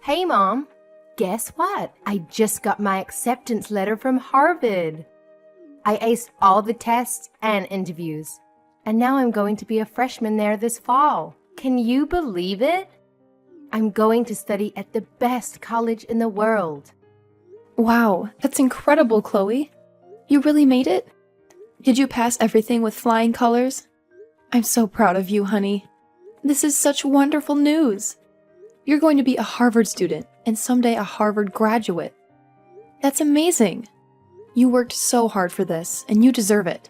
Hey, Mom. Guess what? I just got my acceptance letter from Harvard. I aced all the tests and interviews, and now I'm going to be a freshman there this fall. Can you believe it? I'm going to study at the best college in the world. Wow, that's incredible, Chloe. You really made it? Did you pass everything with flying colors? I'm so proud of you, honey. This is such wonderful news. You're going to be a Harvard student and someday a Harvard graduate. That's amazing. You worked so hard for this, and you deserve it.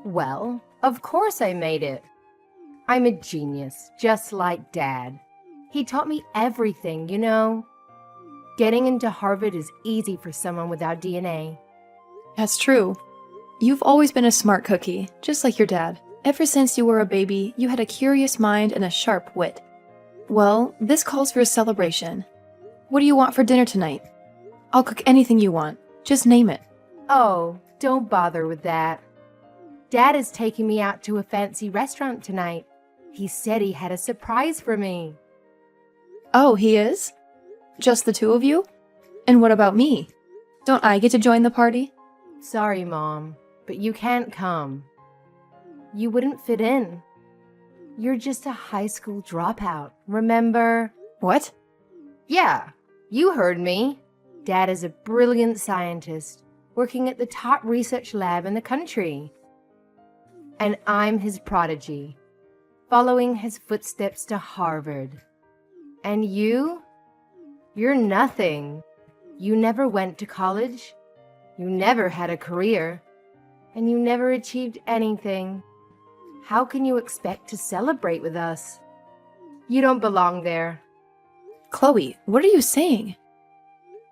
Well, of course I made it. I'm a genius, just like Dad. He taught me everything, you know. Getting into Harvard is easy for someone without DNA. That's true. You've always been a smart cookie, just like your dad. Ever since you were a baby, you had a curious mind and a sharp wit. Well, this calls for a celebration. What do you want for dinner tonight? I'll cook anything you want. Just name it. Oh, don't bother with that. Dad is taking me out to a fancy restaurant tonight. He said he had a surprise for me. Oh, he is? Just the two of you? And what about me? Don't I get to join the party? Sorry, Mom, but you can't come. You wouldn't fit in. You're just a high school dropout, remember? What? Yeah, you heard me. Dad is a brilliant scientist working at the top research lab in the country. And I'm his prodigy, following his footsteps to Harvard. And you? You're nothing. You never went to college. You never had a career. And you never achieved anything. How can you expect to celebrate with us? You don't belong there. Chloe, what are you saying?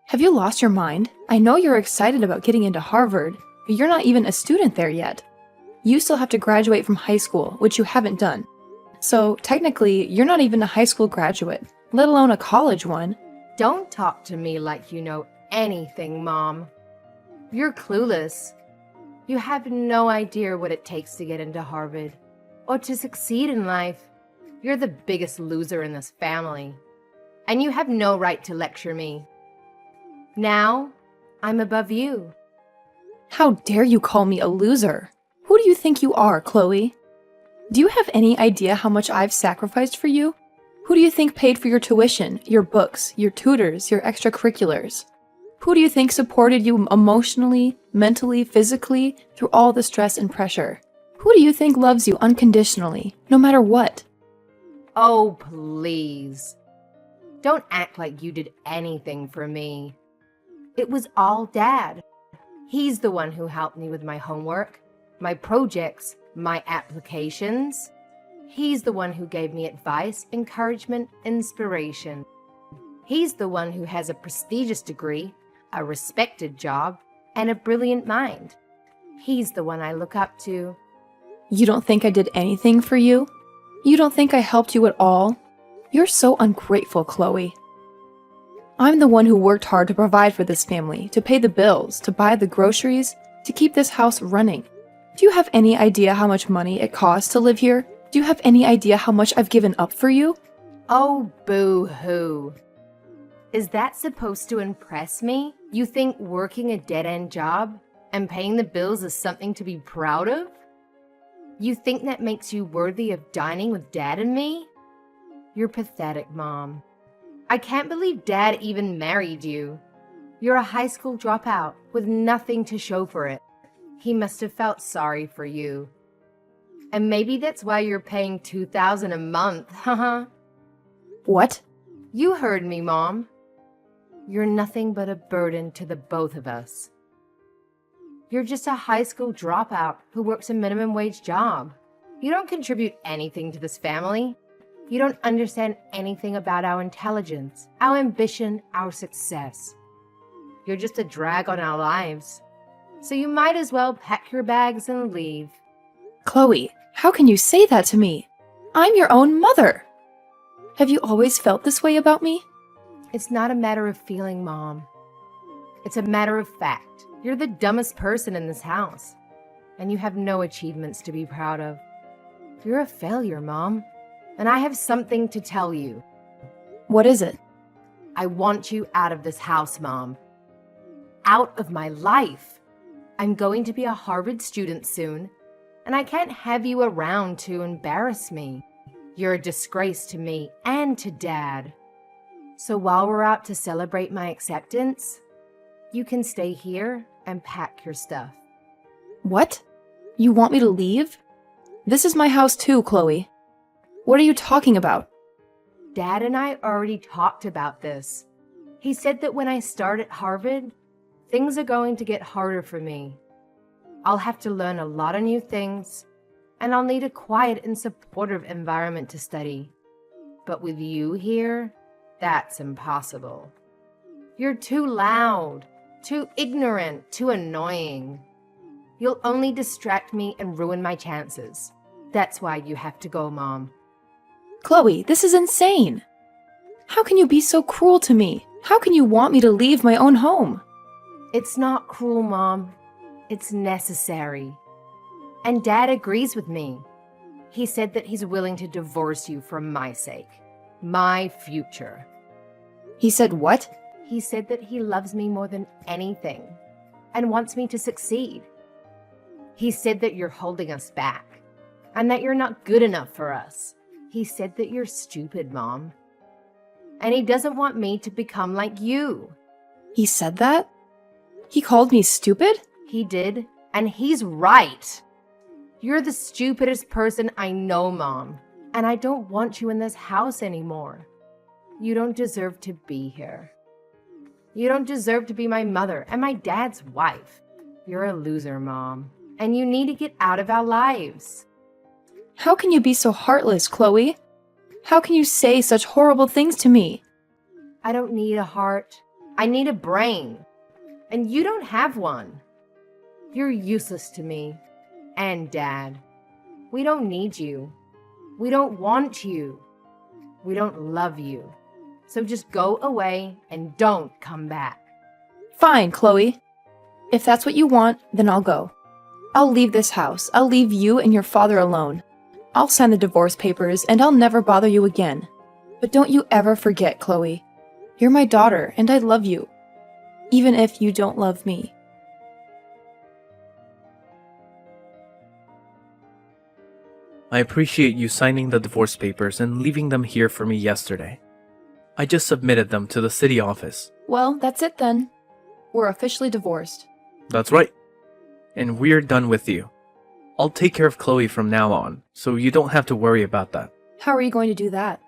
Have you lost your mind? I know you're excited about getting into Harvard, but you're not even a student there yet. You still have to graduate from high school, which you haven't done. So, technically, you're not even a high school graduate, let alone a college one. Don't talk to me like you know anything, Mom. You're clueless. You have no idea what it takes to get into Harvard or to succeed in life. You're the biggest loser in this family, and you have no right to lecture me. Now, I'm above you. How dare you call me a loser? Who do you think you are, Chloe? Do you have any idea how much I've sacrificed for you? Who do you think paid for your tuition, your books, your tutors, your extracurriculars? Who do you think supported you emotionally, mentally, physically, through all the stress and pressure? Who do you think loves you unconditionally, no matter what? Oh, please. Don't act like you did anything for me. It was all Dad. He's the one who helped me with my homework, my projects, my applications. He's the one who gave me advice, encouragement, inspiration. He's the one who has a prestigious degree, a respected job, and a brilliant mind. He's the one I look up to. You don't think I did anything for you? You don't think I helped you at all? You're so ungrateful, Chloe. I'm the one who worked hard to provide for this family, to pay the bills, to buy the groceries, to keep this house running. Do you have any idea how much money it costs to live here? Do you have any idea how much I've given up for you? Oh, boo-hoo. Is that supposed to impress me? You think working a dead-end job and paying the bills is something to be proud of? You think that makes you worthy of dining with Dad and me? You're pathetic, Mom. I can't believe Dad even married you. You're a high school dropout with nothing to show for it. He must have felt sorry for you. And maybe that's why you're paying $2,000 a month, haha. What? You heard me, Mom. You're nothing but a burden to the both of us. You're just a high school dropout who works a minimum wage job. You don't contribute anything to this family. You don't understand anything about our intelligence, our ambition, our success. You're just a drag on our lives. So you might as well pack your bags and leave. Chloe, how can you say that to me? I'm your own mother. Have you always felt this way about me? It's not a matter of feeling, Mom. It's a matter of fact. You're the dumbest person in this house, and you have no achievements to be proud of. You're a failure, Mom, and I have something to tell you. What is it? I want you out of this house, Mom. Out of my life. I'm going to be a Harvard student soon, and I can't have you around to embarrass me. You're a disgrace to me and to Dad. So while we're out to celebrate my acceptance, you can stay here and pack your stuff. What? You want me to leave? This is my house too, Chloe. What are you talking about? Dad and I already talked about this. He said that when I start at Harvard, things are going to get harder for me. I'll have to learn a lot of new things, and I'll need a quiet and supportive environment to study. But with you here, that's impossible. You're too loud, too ignorant, too annoying. You'll only distract me and ruin my chances. That's why you have to go, Mom. Chloe, this is insane. How can you be so cruel to me? How can you want me to leave my own home? It's not cruel, Mom. It's necessary. And Dad agrees with me. He said that he's willing to divorce you for my sake. My future. He said what? He said that he loves me more than anything and wants me to succeed. He said that you're holding us back and that you're not good enough for us. He said that you're stupid, Mom. And he doesn't want me to become like you. He said that? He called me stupid? He did, and he's right. You're the stupidest person I know, Mom, and I don't want you in this house anymore. You don't deserve to be here. You don't deserve to be my mother and my dad's wife. You're a loser, Mom, and you need to get out of our lives. How can you be so heartless, Chloe? How can you say such horrible things to me? I don't need a heart. I need a brain. And you don't have one. You're useless to me and Dad. We don't need you. We don't want you. We don't love you. So just go away and don't come back. Fine, Chloe. If that's what you want, then I'll go. I'll leave this house. I'll leave you and your father alone. I'll sign the divorce papers and I'll never bother you again. But don't you ever forget, Chloe. You're my daughter and I love you. Even if you don't love me. I appreciate you signing the divorce papers and leaving them here for me yesterday. I just submitted them to the city office. Well, that's it then. We're officially divorced. That's right. And we're done with you. I'll take care of Chloe from now on, so you don't have to worry about that. How are you going to do that?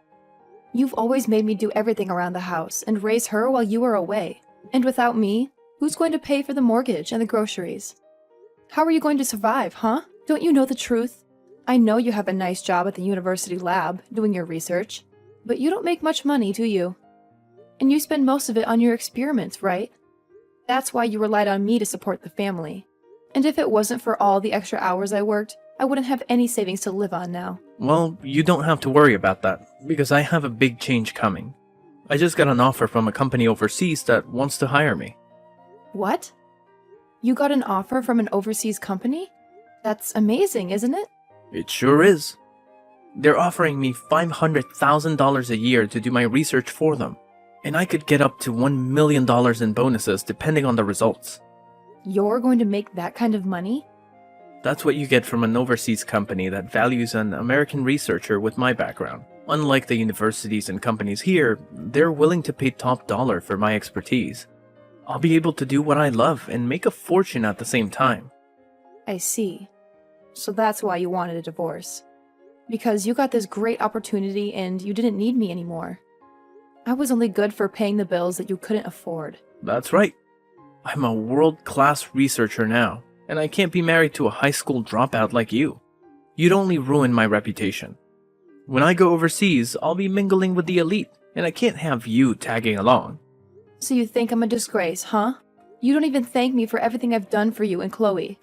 You've always made me do everything around the house and raise her while you were away. And without me, who's going to pay for the mortgage and the groceries? How are you going to survive, huh? Don't you know the truth? I know you have a nice job at the university lab, doing your research, but you don't make much money, do you? And you spend most of it on your experiments, right? That's why you relied on me to support the family. And if it wasn't for all the extra hours I worked, I wouldn't have any savings to live on now. Well, you don't have to worry about that, because I have a big change coming. I just got an offer from a company overseas that wants to hire me. What? You got an offer from an overseas company? That's amazing, isn't it? It sure is. They're offering me $500,000 a year to do my research for them, and I could get up to $1 million in bonuses depending on the results. You're going to make that kind of money? That's what you get from an overseas company that values an American researcher with my background. Unlike the universities and companies here, they're willing to pay top dollar for my expertise. I'll be able to do what I love and make a fortune at the same time. I see. So that's why you wanted a divorce. Because you got this great opportunity and you didn't need me anymore. I was only good for paying the bills that you couldn't afford. That's right. I'm a world-class researcher now, and I can't be married to a high school dropout like you. You'd only ruin my reputation. When I go overseas, I'll be mingling with the elite, and I can't have you tagging along. So you think I'm a disgrace, huh? You don't even thank me for everything I've done for you and Chloe.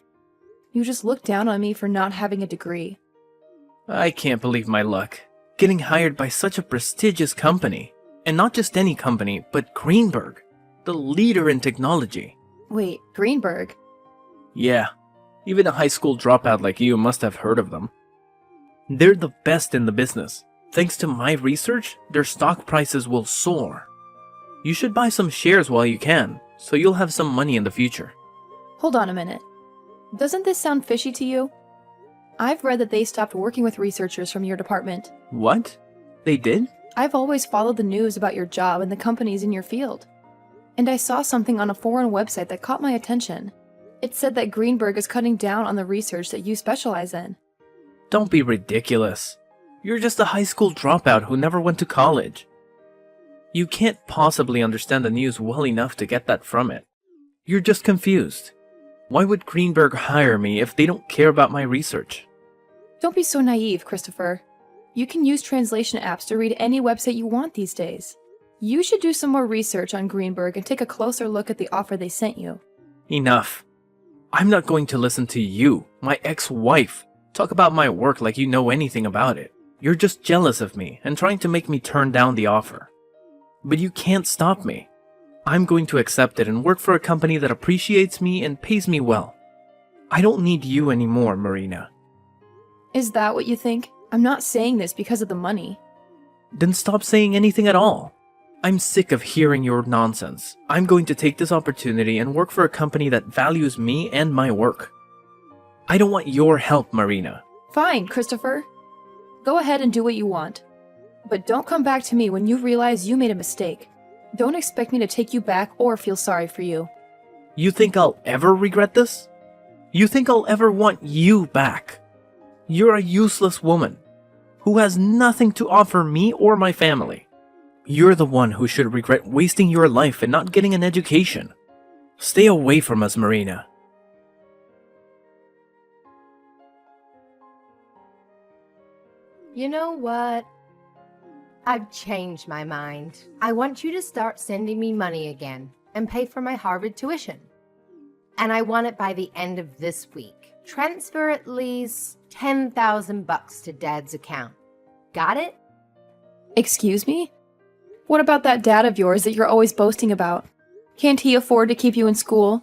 You just look down on me for not having a degree. I can't believe my luck. Getting hired by such a prestigious company. And not just any company, but Greenberg, the leader in technology. Wait, Greenberg? Yeah, even a high school dropout like you must have heard of them. They're the best in the business. Thanks to my research, their stock prices will soar. You should buy some shares while you can, so you'll have some money in the future. Hold on a minute. Doesn't this sound fishy to you? I've read that they stopped working with researchers from your department. What? They did? I've always followed the news about your job and the companies in your field. And I saw something on a foreign website that caught my attention. It said that Greenberg is cutting down on the research that you specialize in. Don't be ridiculous. You're just a high school dropout who never went to college. You can't possibly understand the news well enough to get that from it. You're just confused. Why would Greenberg hire me if they don't care about my research? Don't be so naive, Christopher. You can use translation apps to read any website you want these days. You should do some more research on Greenberg and take a closer look at the offer they sent you. Enough. I'm not going to listen to you, my ex-wife, talk about my work like you know anything about it. You're just jealous of me and trying to make me turn down the offer. But you can't stop me. I'm going to accept it and work for a company that appreciates me and pays me well. I don't need you anymore, Marina. Is that what you think? I'm not saying this because of the money. Then stop saying anything at all. I'm sick of hearing your nonsense. I'm going to take this opportunity and work for a company that values me and my work. I don't want your help, Marina. Fine, Christopher. Go ahead and do what you want. But don't come back to me when you realize you made a mistake. Don't expect me to take you back or feel sorry for you. You think I'll ever regret this? You think I'll ever want you back? You're a useless woman who has nothing to offer me or my family. You're the one who should regret wasting your life and not getting an education. Stay away from us, Marina. You know what? I've changed my mind. I want you to start sending me money again and pay for my Harvard tuition. And I want it by the end of this week. Transfer at least $10,000 to Dad's account. Got it? Excuse me? What about that dad of yours that you're always boasting about? Can't he afford to keep you in school?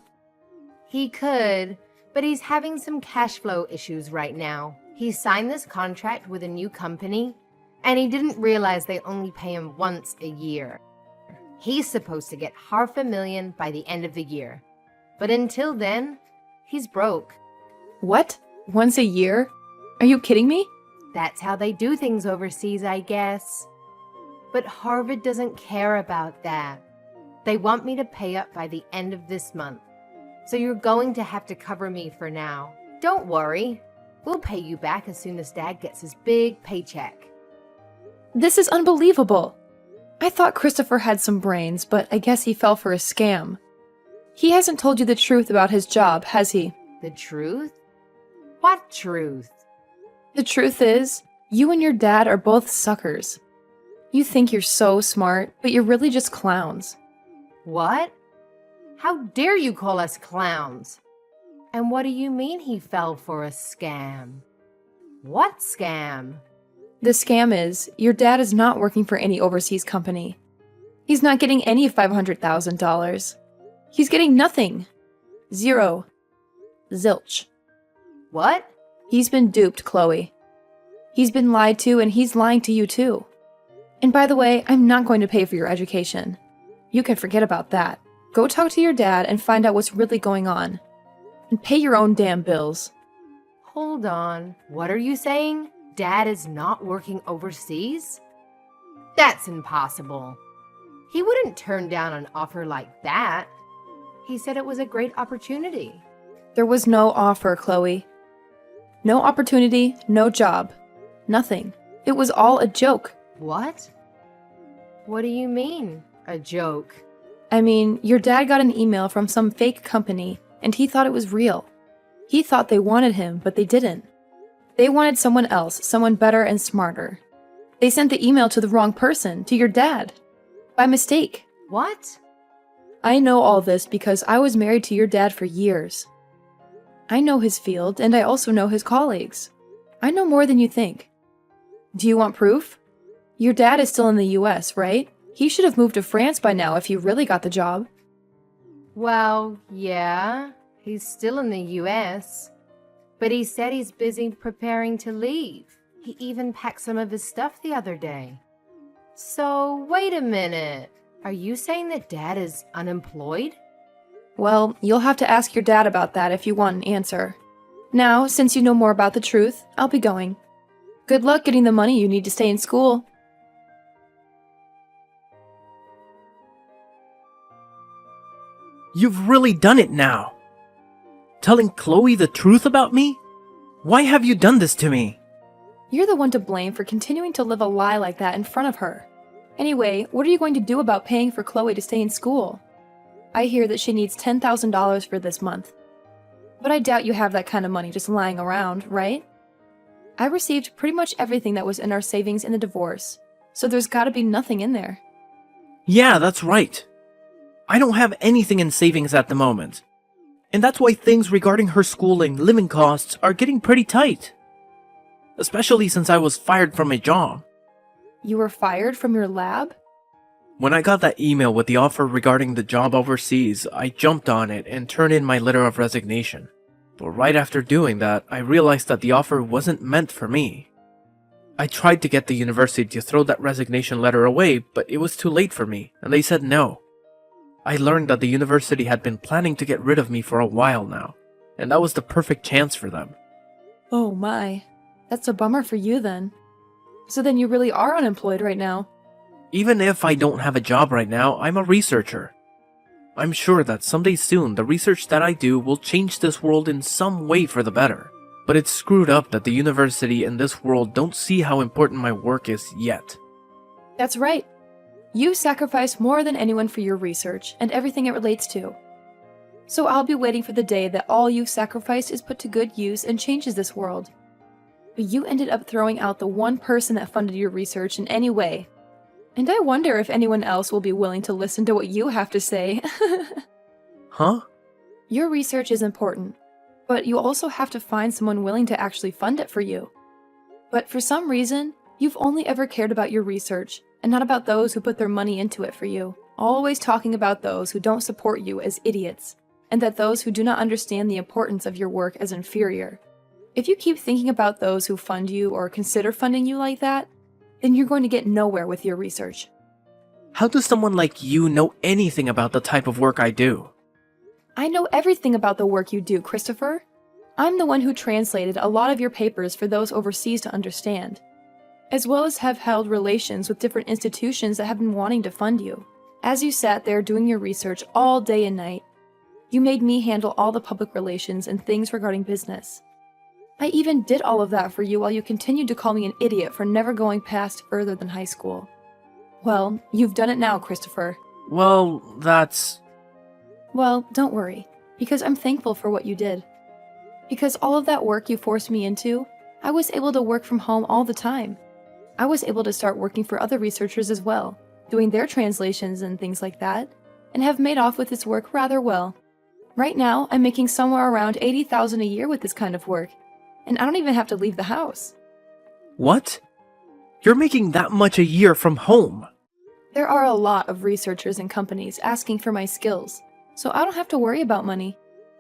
He could, but he's having some cash flow issues right now. He signed this contract with a new company, and he didn't realize they only pay him once a year. He's supposed to get $500,000 by the end of the year. But until then, he's broke. What? Once a year? Are you kidding me? That's how they do things overseas, I guess. But Harvard doesn't care about that. They want me to pay up by the end of this month. So you're going to have to cover me for now. Don't worry. We'll pay you back as soon as Dad gets his big paycheck. This is unbelievable. I thought Christopher had some brains, but I guess he fell for a scam. He hasn't told you the truth about his job, has he? The truth? What truth? The truth is, you and your dad are both suckers. You think you're so smart, but you're really just clowns. What? How dare you call us clowns? And what do you mean he fell for a scam? What scam? The scam is, your dad is not working for any overseas company. He's not getting any $500,000. He's getting nothing. Zero. Zilch. What? He's been duped, Chloe. He's been lied to, and he's lying to you too. And by the way, I'm not going to pay for your education. You can forget about that. Go talk to your dad and find out what's really going on. And pay your own damn bills. Hold on. What are you saying? Dad is not working overseas? That's impossible. He wouldn't turn down an offer like that. He said it was a great opportunity. There was no offer, Chloe. No opportunity, no job. Nothing. It was all a joke. What? What do you mean, a joke? I mean, your dad got an email from some fake company, and he thought it was real. He thought they wanted him, but they didn't. They wanted someone else, someone better and smarter. They sent the email to the wrong person, to your dad. By mistake. What? I know all this because I was married to your dad for years. I know his field, and I also know his colleagues. I know more than you think. Do you want proof? Your dad is still in the US, right? He should have moved to France by now if he really got the job. Well, yeah, he's still in the US. But he said he's busy preparing to leave. He even packed some of his stuff the other day. So, wait a minute. Are you saying that Dad is unemployed? Well, you'll have to ask your dad about that if you want an answer. Now, since you know more about the truth, I'll be going. Good luck getting the money you need to stay in school. You've really done it now! Telling Chloe the truth about me? Why have you done this to me? You're the one to blame for continuing to live a lie like that in front of her. Anyway, what are you going to do about paying for Chloe to stay in school? I hear that she needs $10,000 for this month. But I doubt you have that kind of money just lying around, right? I received pretty much everything that was in our savings in the divorce, so there's gotta be nothing in there. Yeah, that's right. I don't have anything in savings at the moment. And that's why things regarding her schooling, living costs, are getting pretty tight. Especially since I was fired from my job. You were fired from your lab? When I got that email with the offer regarding the job overseas, I jumped on it and turned in my letter of resignation. But right after doing that, I realized that the offer wasn't meant for me. I tried to get the university to throw that resignation letter away, but it was too late for me, and they said no. I learned that the university had been planning to get rid of me for a while now, and that was the perfect chance for them. Oh my. That's a bummer for you then. So then you really are unemployed right now. Even if I don't have a job right now, I'm a researcher. I'm sure that someday soon the research that I do will change this world in some way for the better. But it's screwed up that the university and this world don't see how important my work is yet. That's right. You sacrifice more than anyone for your research and everything it relates to. So I'll be waiting for the day that all you've sacrificed is put to good use and changes this world. But you ended up throwing out the one person that funded your research in any way. And I wonder if anyone else will be willing to listen to what you have to say. Huh? Your research is important, but you also have to find someone willing to actually fund it for you. But for some reason, you've only ever cared about your research, and not about those who put their money into it for you. Always talking about those who don't support you as idiots, and that those who do not understand the importance of your work as inferior. If you keep thinking about those who fund you or consider funding you like that, then you're going to get nowhere with your research. How does someone like you know anything about the type of work I do? I know everything about the work you do, Christopher. I'm the one who translated a lot of your papers for those overseas to understand, as well as have held relations with different institutions that have been wanting to fund you. As you sat there doing your research all day and night, you made me handle all the public relations and things regarding business. I even did all of that for you while you continued to call me an idiot for never going past further than high school. Well, you've done it now, Christopher. Well, that's... Well, don't worry, because I'm thankful for what you did. Because all of that work you forced me into, I was able to work from home all the time. I was able to start working for other researchers as well, doing their translations and things like that, and have made off with this work rather well. Right now, I'm making somewhere around $80,000 a year with this kind of work, and I don't even have to leave the house. What? You're making that much a year from home? There are a lot of researchers and companies asking for my skills, so I don't have to worry about money.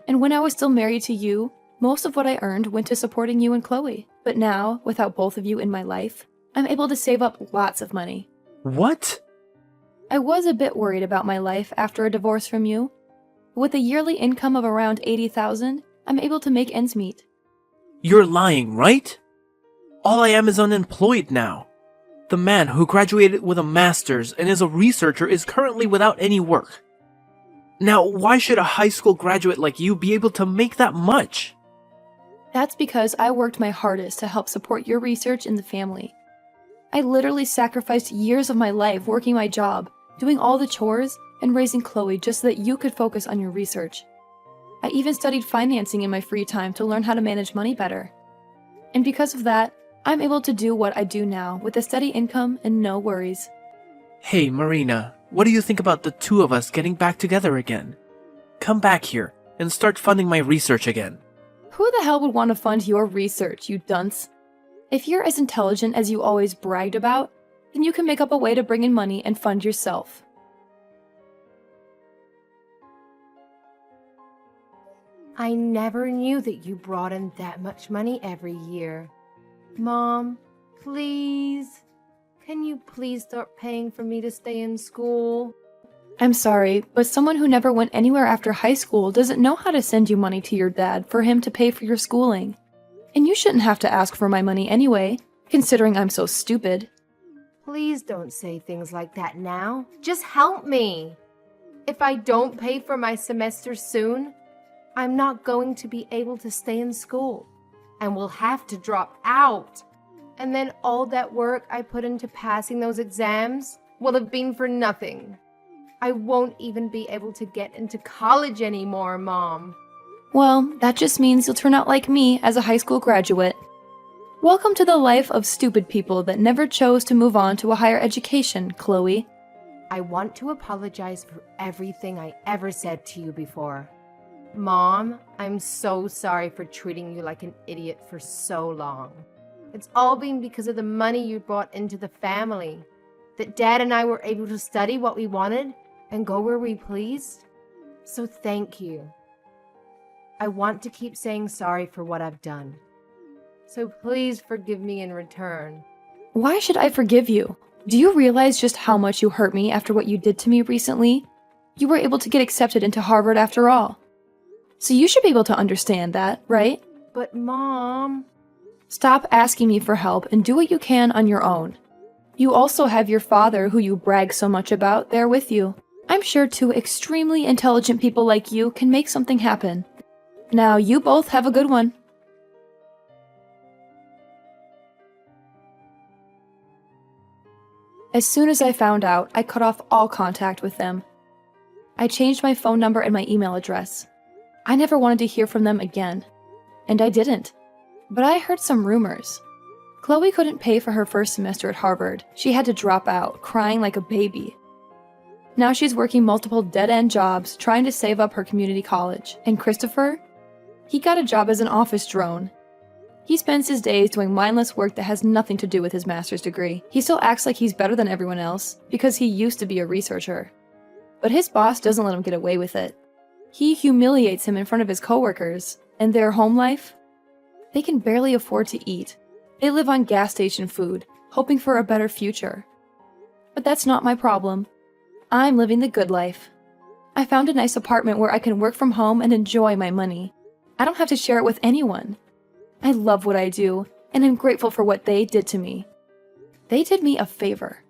And when I was still married to you, most of what I earned went to supporting you and Chloe. But now, without both of you in my life, I'm able to save up lots of money. What? I was a bit worried about my life after a divorce from you. With a yearly income of around $80,000, I'm able to make ends meet. You're lying, right? All I am is unemployed now. The man who graduated with a master's and is a researcher is currently without any work. Now, why should a high school graduate like you be able to make that much? That's because I worked my hardest to help support your research in the family. I literally sacrificed years of my life working my job, doing all the chores, and raising Chloe just so that you could focus on your research. I even studied financing in my free time to learn how to manage money better. And because of that, I'm able to do what I do now with a steady income and no worries. Hey, Marina, what do you think about the two of us getting back together again? Come back here and start funding my research again. Who the hell would want to fund your research, you dunce? If you're as intelligent as you always bragged about, then you can make up a way to bring in money and fund yourself. I never knew that you brought in that much money every year. Mom, please, can you please start paying for me to stay in school? I'm sorry, but someone who never went anywhere after high school doesn't know how to send you money to your dad for him to pay for your schooling. And you shouldn't have to ask for my money anyway, considering I'm so stupid. Please don't say things like that now. Just help me. If I don't pay for my semester soon, I'm not going to be able to stay in school and will have to drop out. And then all that work I put into passing those exams will have been for nothing. I won't even be able to get into college anymore, Mom. Well, that just means you'll turn out like me as a high school graduate. Welcome to the life of stupid people that never chose to move on to a higher education, Chloe. I want to apologize for everything I ever said to you before. Mom, I'm so sorry for treating you like an idiot for so long. It's all been because of the money you brought into the family, that Dad and I were able to study what we wanted and go where we pleased. So thank you. I want to keep saying sorry for what I've done. So please forgive me in return. Why should I forgive you? Do you realize just how much you hurt me after what you did to me recently? You were able to get accepted into Harvard after all. So you should be able to understand that, right? But Mom... Stop asking me for help and do what you can on your own. You also have your father, who you brag so much about, there with you. I'm sure two extremely intelligent people like you can make something happen. Now, you both have a good one. As soon as I found out, I cut off all contact with them. I changed my phone number and my email address. I never wanted to hear from them again. And I didn't. But I heard some rumors. Chloe couldn't pay for her first semester at Harvard. She had to drop out, crying like a baby. Now she's working multiple dead-end jobs, trying to save up her community college. And Christopher? He got a job as an office drone. He spends his days doing mindless work that has nothing to do with his master's degree. He still acts like he's better than everyone else, because he used to be a researcher. But his boss doesn't let him get away with it. He humiliates him in front of his coworkers, and their home life? They can barely afford to eat. They live on gas station food, hoping for a better future. But that's not my problem. I'm living the good life. I found a nice apartment where I can work from home and enjoy my money. I don't have to share it with anyone. I love what I do, and I'm grateful for what they did to me. They did me a favor.